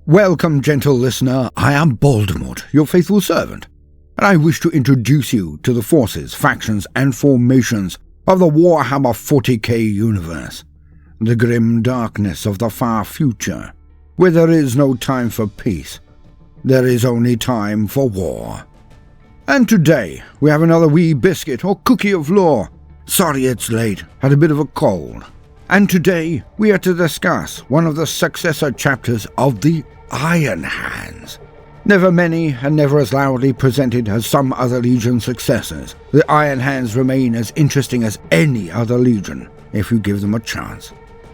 Welcome, gentle listener. I am Baldermort, your faithful servant, and I wish to introduce you to the forces, factions, and formations of the Warhammer 40k universe, the grim darkness of the far future, where there is no time for peace, there is only time for war. And today, we have another wee biscuit or cookie of lore. Sorry it's late, had a bit of a cold. And today, we are to discuss one of the successor chapters of the Iron Hands. Never many and never as loudly presented as some other Legion successors, the Iron Hands remain as interesting as any other Legion, if you give them a chance.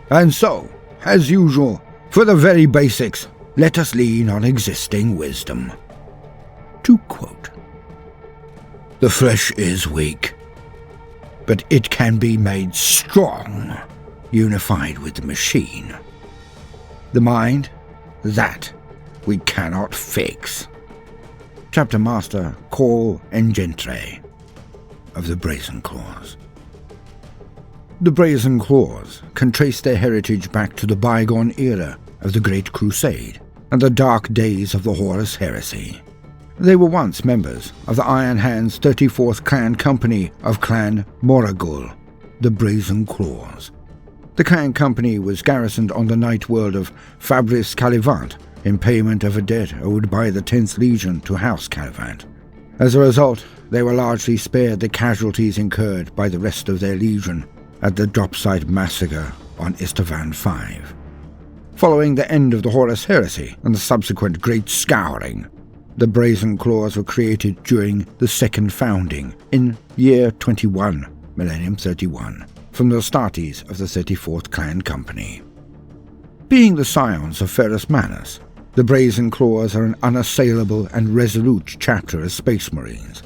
And so, as usual, for the very basics, let us lean on existing wisdom. To quote, "The flesh is weak, but it can be made strong, unified with the machine. The mind, that we cannot fix." Chapter Master Call Engentre of the Brazen Claws. The Brazen Claws can trace their heritage back to the bygone era of the Great Crusade and the dark days of the Horus Heresy. They were once members of the Iron Hands' 34th Clan Company of Clan Moragul, the Brazen Claws. The Clan Company was garrisoned on the night world of Fabris Calivant in payment of a debt owed by the 10th Legion to House Calivant. As a result, they were largely spared the casualties incurred by the rest of their Legion at the Dropsite Massacre on Istvan V. Following the end of the Horus Heresy and the subsequent Great Scouring, the Brazen Claws were created during the Second Founding in year 21, Millennium 31. From the Astartes of the 34th Clan Company. Being the scions of Ferrus Manus, the Brazen Claws are an unassailable and resolute chapter of Space Marines.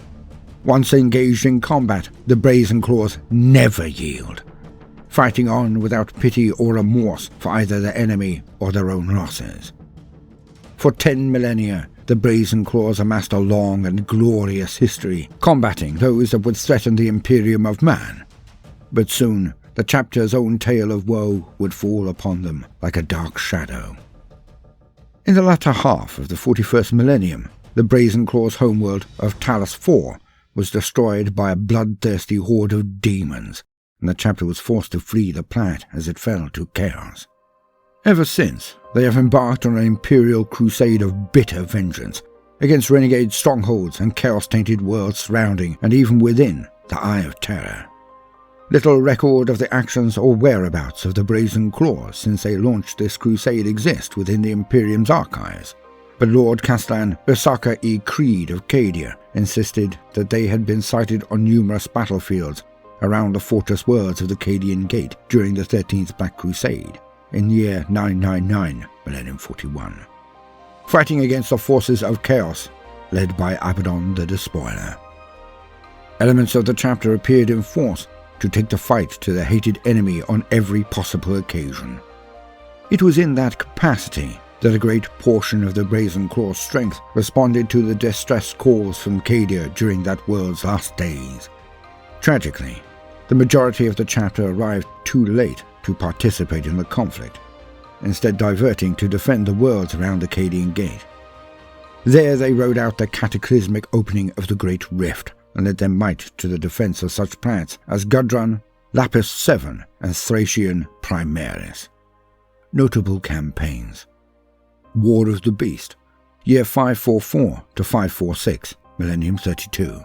Once engaged in combat, the Brazen Claws never yield, fighting on without pity or remorse for either the enemy or their own losses. For 10 millennia, the Brazen Claws amassed a long and glorious history, combating those that would threaten the Imperium of Man. But soon, the chapter's own tale of woe would fall upon them like a dark shadow. In the latter half of the 41st millennium, the Brazen Claws' homeworld of Talos IV was destroyed by a bloodthirsty horde of demons, and the chapter was forced to flee the planet as it fell to chaos. Ever since, they have embarked on an imperial crusade of bitter vengeance against renegade strongholds and chaos-tainted worlds surrounding and even within the Eye of Terror. Little record of the actions or whereabouts of the Brazen Claws since they launched this crusade exists within the Imperium's archives, but Lord Castellan Ursaka E. Creed of Cadia insisted that they had been sighted on numerous battlefields around the fortress worlds of the Cadian Gate during the 13th Black Crusade, in year 999, Millennium 41, fighting against the forces of Chaos, led by Abaddon the Despoiler. Elements of the chapter appeared in force to take the fight to the hated enemy on every possible occasion. It was in that capacity that a great portion of the Brazen Claw's strength responded to the distress calls from Cadia during that world's last days. Tragically, the majority of the chapter arrived too late to participate in the conflict, instead diverting to defend the worlds around the Cadian Gate. There they rode out the cataclysmic opening of the Great Rift, and led their might to the defense of such planets as Gudrun, Lapis 7, and Thracian Primaris. Notable campaigns: War of the Beast, year 544 to 546, Millennium 32.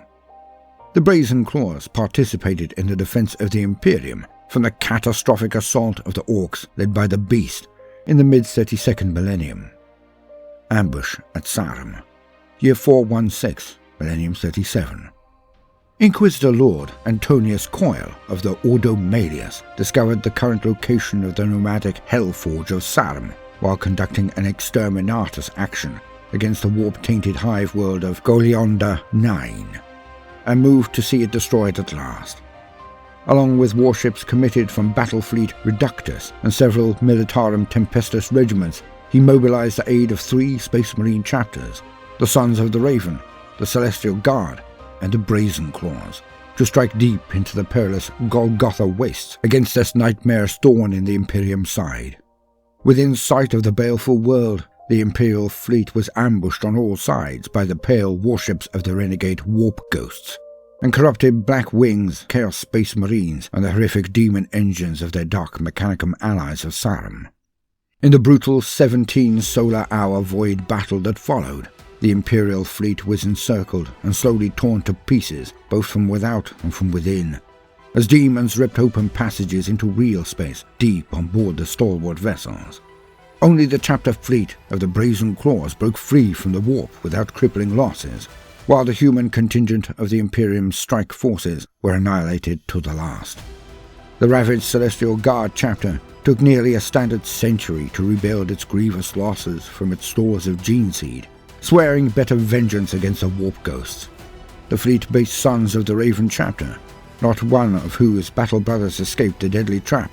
The Brazen Claws participated in the defense of the Imperium from the catastrophic assault of the Orcs led by the Beast in the mid-32nd millennium. Ambush at Sarum, year 416, Millennium 37. Inquisitor Lord Antonius Coyle of the Ordo Malius discovered the current location of the nomadic Hellforge of Sarum while conducting an exterminatus action against the warp-tainted hive world of Golionda 9, and moved to see it destroyed at last. Along with warships committed from Battlefleet Reductus and several Militarum Tempestus regiments, he mobilized the aid of 3 Space Marine chapters, the Sons of the Raven, the Celestial Guard, and the Brazen Claws, to strike deep into the perilous Golgotha wastes against this nightmare's thorn in the Imperium's side. Within sight of the baleful world, The Imperial fleet was ambushed on all sides by the pale warships of the renegade warp ghosts, and corrupted Black Wings, Chaos Space Marines, and the horrific demon engines of their dark mechanicum allies of Sarum. In the brutal 17 solar hour void battle that followed, the Imperial fleet was encircled and slowly torn to pieces, both from without and from within, as demons ripped open passages into real space deep on board the stalwart vessels. Only the chapter fleet of the Brazen Claws broke free from the warp without crippling losses, while the human contingent of the Imperium's strike forces were annihilated to the last. The ravaged Celestial Guard chapter took nearly a standard century to rebuild its grievous losses from its stores of gene seed, swearing better vengeance against the warp ghosts. The fleet-based Sons of the Raven chapter, not one of whose battle brothers escaped the deadly trap,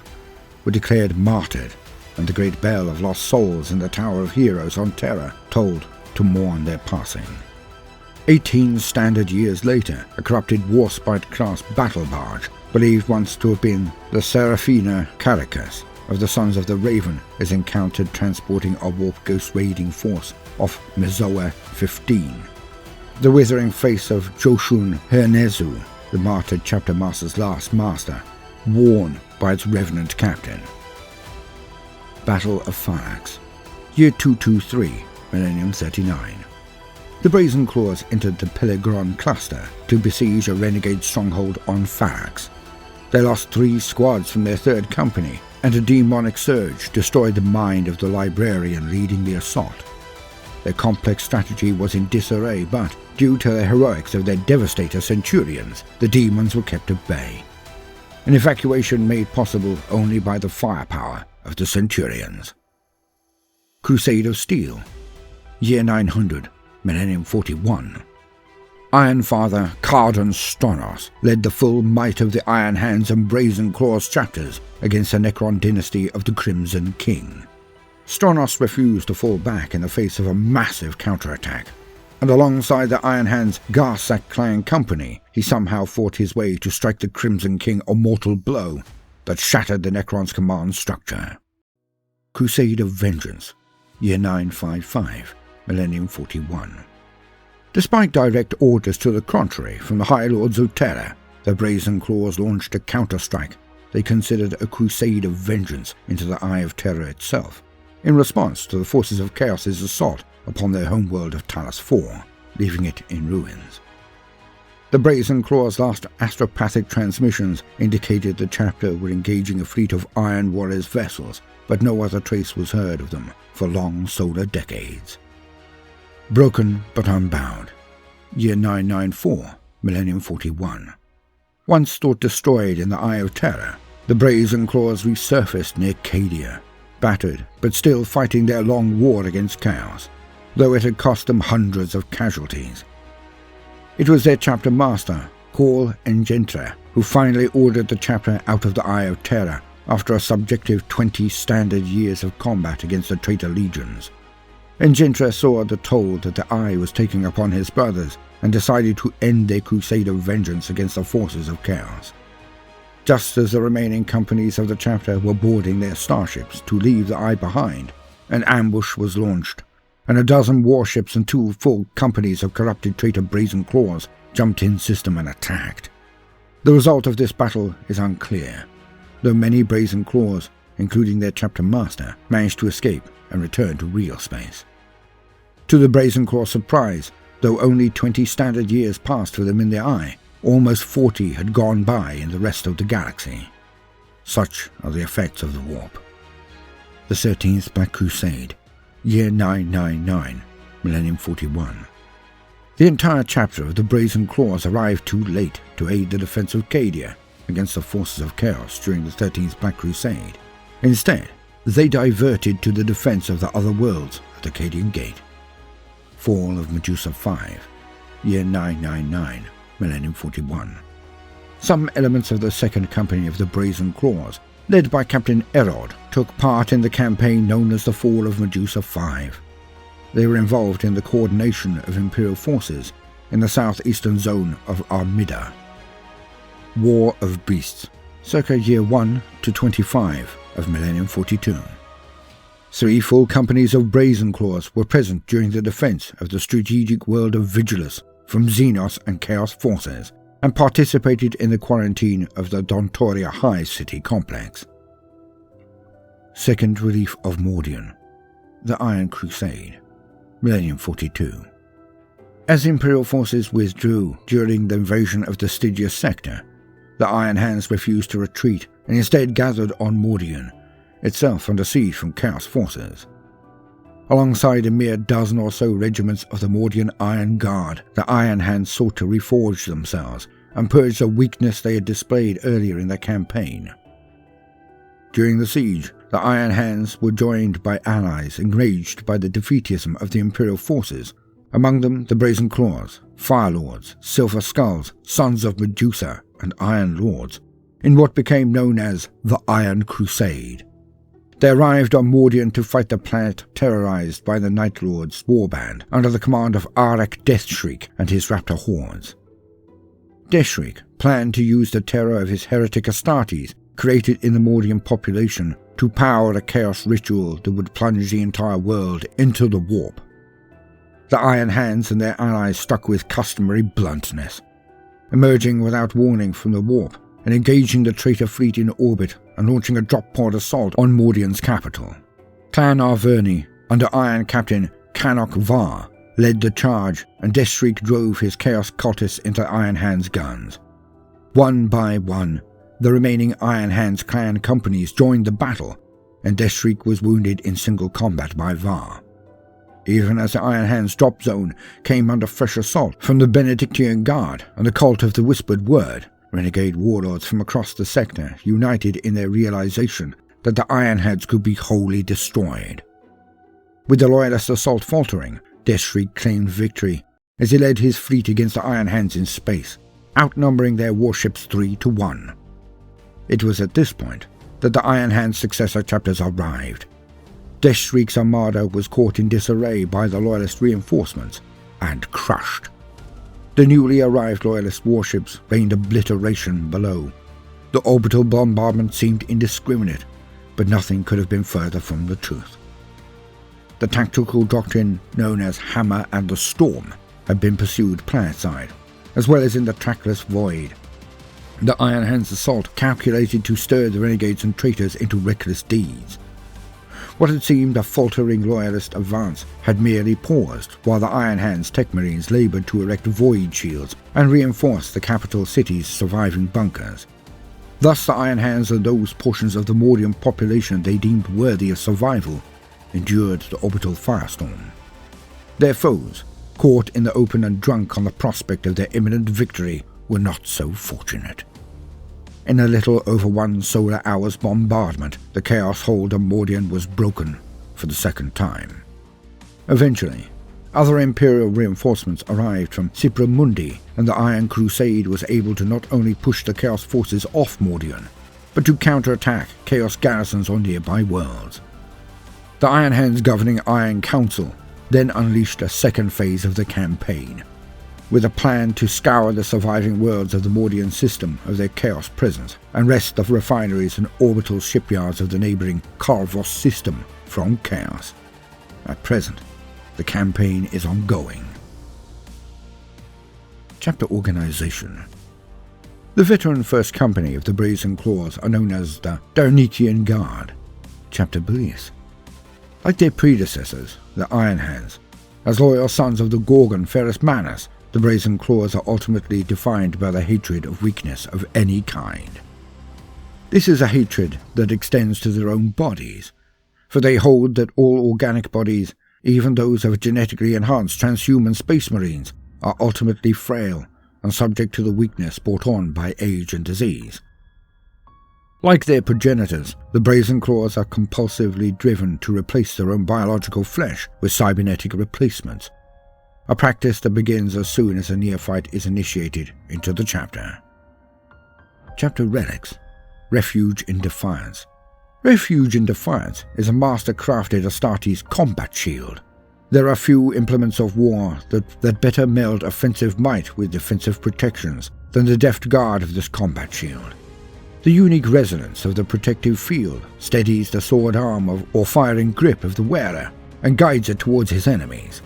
were declared martyred, and the great bell of lost souls in the Tower of Heroes on Terra tolled to mourn their passing. 18 standard years later, a corrupted Warspite-class battle barge, believed once to have been the Serafina Caracas of the Sons of the Raven, is encountered transporting a warp ghost raiding force off Mezoa 15. The withering face of Joshun Hernezu, the martyred chapter master's last master, worn by its revenant captain. Battle of Pharax, Year 223, Millennium 39. The Brazen Claws entered the Pelegron cluster to besiege a renegade stronghold on Pharax. They lost 3 squads from their 3rd company, and a demonic surge destroyed the mind of the librarian leading the assault. Their complex strategy was in disarray, but due to the heroics of their devastator centurions, the demons were kept at bay. An evacuation made possible only by the firepower of the centurions. Crusade of Steel, Year 900, Millennium 41. Iron Father Cardan Stonos led the full might of the Iron Hands and Brazen Claws chapters against the Necron dynasty of the Crimson King. Stonos refused to fall back in the face of a massive counterattack, and alongside the Iron Hands Garsak Clan Company, he somehow fought his way to strike the Crimson King a mortal blow that shattered the Necron's command structure. Crusade of Vengeance, Year 955, Millennium 41. Despite direct orders to the contrary from the High Lords of Terra, the Brazen Claws launched a counter-strike they considered a crusade of vengeance into the Eye of Terror itself, in response to the forces of Chaos's assault upon their homeworld of Talos IV, leaving it in ruins. The Brazen Claws' last astropathic transmissions indicated the chapter were engaging a fleet of Iron Warriors vessels, but no other trace was heard of them for long solar decades. Broken but Unbound, Year 994, Millennium 41. Once thought destroyed in the Eye of Terror, the Brazen Claws resurfaced near Cadia, battered but still fighting their long war against Chaos, though it had cost them hundreds of casualties. It was their chapter master, Call Engentra, who finally ordered the chapter out of the Eye of Terror after a subjective 20 standard years of combat against the traitor legions. Engentra saw the toll that the Eye was taking upon his brothers and decided to end their crusade of vengeance against the forces of Chaos. Just as the remaining companies of the chapter were boarding their starships to leave the Eye behind, an ambush was launched, and a dozen warships and 2 full companies of corrupted traitor Brazen Claws jumped in system and attacked. The result of this battle is unclear, though many Brazen Claws, including their chapter master, managed to escape and return to real space. To the Brazen Claw's surprise, though only 20 standard years passed for them in the Eye, almost 40 had gone by in the rest of the galaxy. Such are the effects of the warp. The 13th Black Crusade, Year 999, Millennium 41. The entire chapter of the Brazen Claws arrived too late to aid the defense of Cadia against the forces of Chaos during the 13th Black Crusade. Instead, they diverted to the defense of the other worlds at the Cadian Gate. Fall of Medusa 5, Year 999, Millennium 41. Some elements of the 2nd Company of the Brazen Claws, led by Captain Erod, took part in the campaign known as the Fall of Medusa 5. They were involved in the coordination of Imperial forces in the southeastern zone of Armida. War of Beasts, circa Year 1 to 25 of Millennium 42. 3 full companies of Brazen Claws were present during the defense of the strategic world of Vigilus from Xenos and Chaos forces, and participated in the quarantine of the Dontoria High City complex. Second Relief of Mordian. The Iron Crusade. Millennium 42. As Imperial forces withdrew during the invasion of the Stygius sector, the Iron Hands refused to retreat and instead gathered on Mordian, itself under siege from Chaos forces. Alongside a mere dozen or so regiments of the Mordian Iron Guard, the Iron Hands sought to reforge themselves and purge the weakness they had displayed earlier in their campaign. During the siege, the Iron Hands were joined by allies enraged by the defeatism of the Imperial forces, among them the Brazen Claws, Firelords, Silver Skulls, Sons of Medusa, and Iron Lords, in what became known as the Iron Crusade. They arrived on Mordian to fight the planet terrorized by the Night Lord's warband under the command of Arak Deathshriek and his Raptor hordes. Deathshriek planned to use the terror of his heretic Astartes, created in the Mordian population, to power a chaos ritual that would plunge the entire world into the warp. The Iron Hands and their allies stuck with customary bluntness, emerging without warning from the warp and engaging the traitor fleet in orbit and launching a drop-pod assault on Mordian's capital. Clan Arverni, under Iron Captain Canok Var, led the charge, and Deathshriek drove his Chaos cultists into Iron Hands' guns. One by one, the remaining Iron Hands clan companies joined the battle, and Deathshriek was wounded in single combat by Var. Even as the Iron Hands drop zone came under fresh assault from the Benedictine Guard and the Cult of the Whispered Word, renegade warlords from across the sector united in their realization that the Iron Hands could be wholly destroyed. With the Loyalist assault faltering, Deathshriek claimed victory as he led his fleet against the Iron Hands in space, outnumbering their warships 3-1. It was at this point that the Iron Hands Successor chapters arrived. Deathshriek's armada was caught in disarray by the Loyalist reinforcements and crushed. The newly arrived Loyalist warships rained obliteration below. The orbital bombardment seemed indiscriminate, but nothing could have been further from the truth. The tactical doctrine known as Hammer and the Storm had been pursued planetside, as well as in the trackless void. The Iron Hands assault calculated to stir the renegades and traitors into reckless deeds. What had seemed a faltering Loyalist advance had merely paused while the Iron Hands Tech Marines laboured to erect void shields and reinforce the capital city's surviving bunkers. Thus the Iron Hands and those portions of the Mordian population they deemed worthy of survival endured the orbital firestorm. Their foes, caught in the open and drunk on the prospect of their imminent victory, were not so fortunate. In a little over 1 solar hour's bombardment, the Chaos hold on Mordian was broken for the second time. Eventually, other Imperial reinforcements arrived from Cipramundi, and the Iron Crusade was able to not only push the Chaos forces off Mordian, but to counterattack Chaos garrisons on nearby worlds. The Iron Hands governing Iron Council then unleashed a second phase of the campaign, with a plan to scour the surviving worlds of the Mordian system of their Chaos presence and wrest the refineries and orbital shipyards of the neighbouring Karvos system from Chaos. At present, the campaign is ongoing. Chapter Organization. The veteran First Company of the Brazen Claws are known as the Darnikian Guard. Chapter Beliefs. Like their predecessors, the Iron Hands, as loyal sons of the Gorgon Ferrus Manus, the Brazen Claws are ultimately defined by the hatred of weakness of any kind. This is a hatred that extends to their own bodies, for they hold that all organic bodies, even those of genetically enhanced transhuman space marines, are ultimately frail and subject to the weakness brought on by age and disease. Like their progenitors, the Brazen Claws are compulsively driven to replace their own biological flesh with cybernetic replacements, a practice that begins as soon as a neophyte is initiated into the chapter. Chapter Relics. Refuge in Defiance. Refuge in Defiance is a master-crafted Astartes combat shield. There are few implements of war that better meld offensive might with defensive protections than the deft guard of this combat shield. The unique resonance of the protective field steadies the sword arm or firing grip of the wearer and guides it towards his enemies.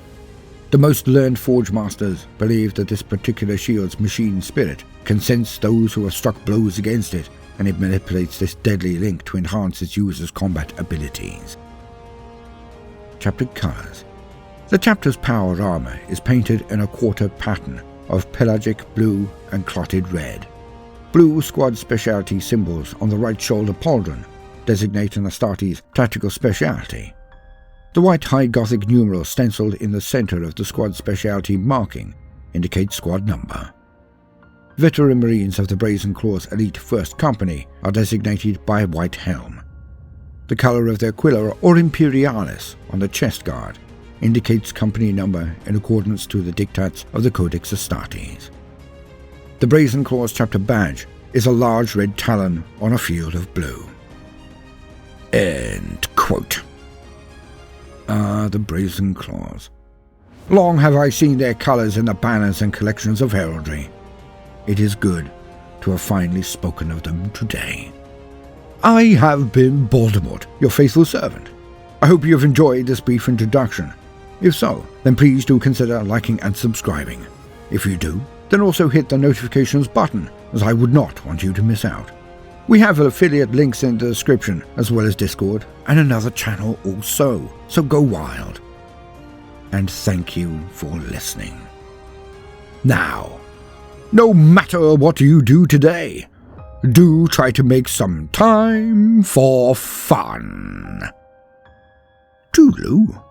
The most learned forge masters believe that this particular shield's machine spirit can sense those who have struck blows against it, and it manipulates this deadly link to enhance its user's combat abilities. Chapter Colors. The chapter's power armor is painted in a quarter pattern of pelagic blue and clotted red. Blue squad specialty symbols on the right shoulder pauldron designate an Astartes tactical specialty. The white High Gothic numeral stenciled in the center of the squad specialty marking indicates squad number. Veteran Marines of the Brazen Claw's elite First Company are designated by a white helm. The color of their quilla or imperialis on the chest guard indicates company number in accordance to the dictates of the Codex Astartes. The Brazen Claw's chapter badge is a large red talon on a field of blue. End quote. The Brazen Claws. Long have I seen their colours in the banners and collections of heraldry. It is good to have finally spoken of them today. I have been Baldermort, your faithful servant. I hope you have enjoyed this brief introduction. If so, then please do consider liking and subscribing. If you do, then also hit the notifications button, as I would not want you to miss out. We have affiliate links in the description, as well as Discord, and another channel also, so go wild. And thank you for listening. Now, no matter what you do today, do try to make some time for fun. Toodaloo.